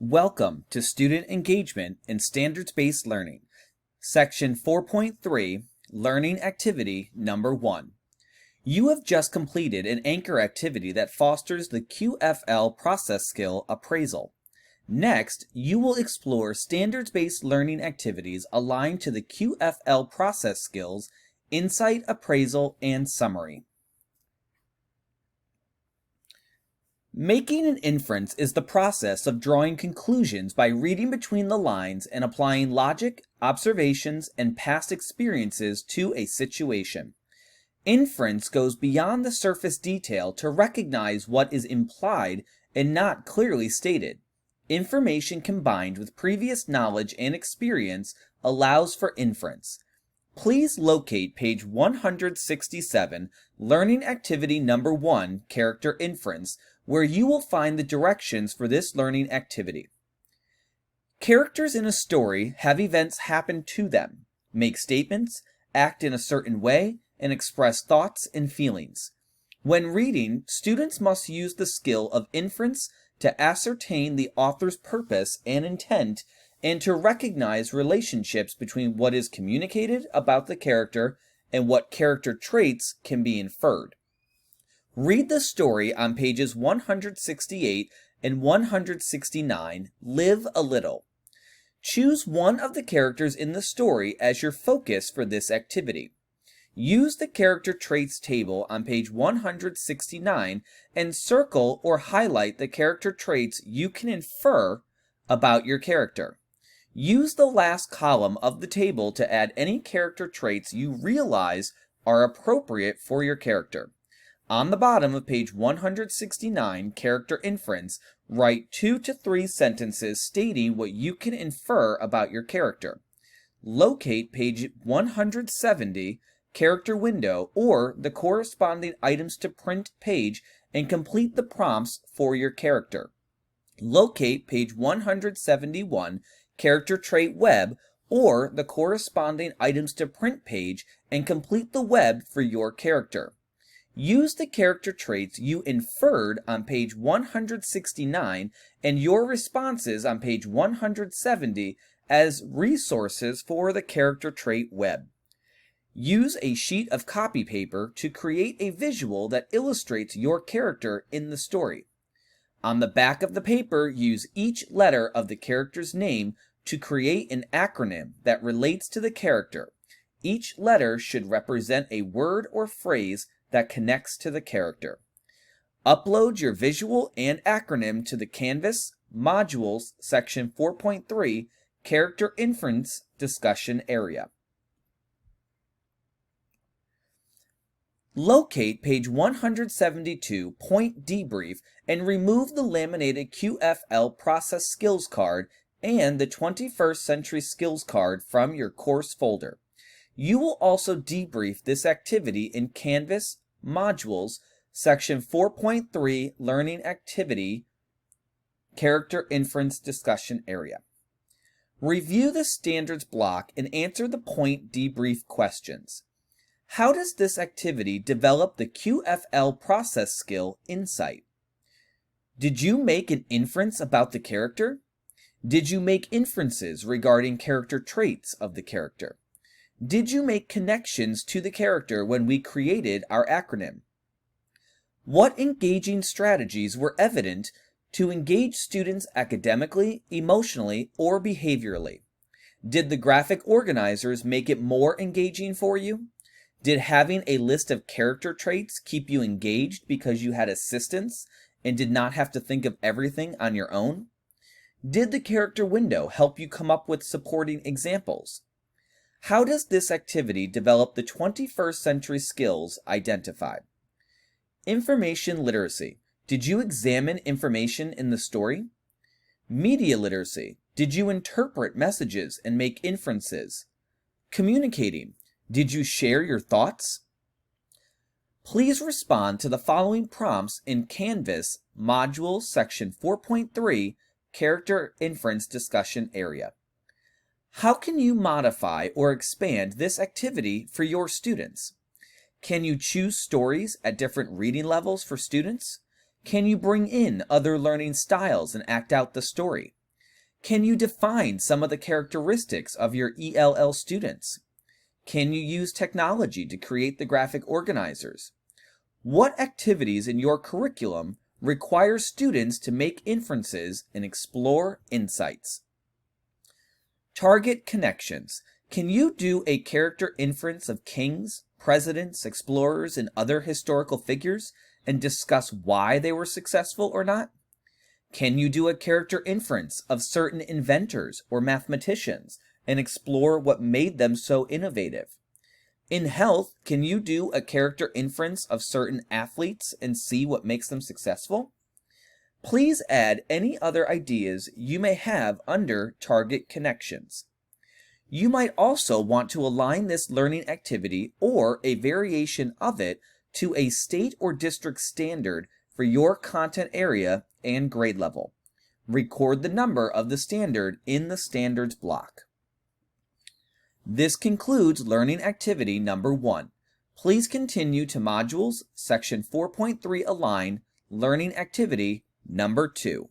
Welcome to Student Engagement in Standards-Based Learning, Section 4.3, Learning Activity Number 1. You have just completed an anchor activity that fosters the QFL process skill appraisal. Next, you will explore standards-based learning activities aligned to the QFL process skills, insight, appraisal, and summary. Making an inference is the process of drawing conclusions by reading between the lines and applying logic, observations, and past experiences to a situation. Inference goes beyond the surface detail to recognize what is implied and not clearly stated. Information combined with previous knowledge and experience allows for inference. Please locate page 167, Learning Activity Number 1, Character Inference, where you will find the directions for this learning activity. Characters in a story have events happen to them, make statements, act in a certain way, and express thoughts and feelings. When reading, students must use the skill of inference to ascertain the author's purpose and intent and to recognize relationships between what is communicated about the character and what character traits can be inferred. Read the story on pages 168 and 169, Live a Little. Choose one of the characters in the story as your focus for this activity. Use the character traits table on page 169 and circle or highlight the character traits you can infer about your character. Use the last column of the table to add any character traits you realize are appropriate for your character. On the bottom of page 169, Character Inference, write 2 to 3 sentences stating what you can infer about your character. Locate page 170, Character Window, or the corresponding items to print page and complete the prompts for your character. Locate page 171, Character Trait Web, or the corresponding items to print page and complete the web for your character. Use the character traits you inferred on page 169 and your responses on page 170 as resources for the character trait web. Use a sheet of copy paper to create a visual that illustrates your character in the story. On the back of the paper, use each letter of the character's name to create an acronym that relates to the character. Each letter should represent a word or phrase that connects to the character. Upload your visual and acronym to the Canvas Modules Section 4.3 Character Inference Discussion area. Locate page 172, Point Debrief, and remove the laminated QFL Process Skills card and the 21st Century Skills card from your course folder. You will also debrief this activity in Canvas Modules, Section 4.3 Learning Activity, Character Inference Discussion area. Review the standards block and answer the point debrief questions. How does this activity develop the QFL process skill insight? Did you make an inference about the character? Did you make inferences regarding character traits of the character? Did you make connections to the character when we created our acronym? What engaging strategies were evident to engage students academically, emotionally, or behaviorally? Did the graphic organizers make it more engaging for you? Did having a list of character traits keep you engaged because you had assistance and did not have to think of everything on your own? Did the character window help you come up with supporting examples? How does this activity develop the 21st century skills identified? Information literacy. Did you examine information in the story? Media literacy. Did you interpret messages and make inferences? Communicating. Did you share your thoughts? Please respond to the following prompts in Canvas Module Section 4.3 Character Inference Discussion area. How can you modify or expand this activity for your students? Can you choose stories at different reading levels for students? Can you bring in other learning styles and act out the story? Can you define some of the characteristics of your ELL students? Can you use technology to create the graphic organizers? What activities in your curriculum require students to make inferences and explore insights? Target connections. Can you do a character inference of kings, presidents, explorers, and other historical figures and discuss why they were successful or not? Can you do a character inference of certain inventors or mathematicians and explore what made them so innovative? In health, can you do a character inference of certain athletes and see what makes them successful? Please add any other ideas you may have under target connections. You might also want to align this learning activity or a variation of it to a state or district standard for your content area and grade level. Record the number of the standard in the standards block. This concludes learning activity number 1. Please continue to modules section 4.3 Align learning activity number 2.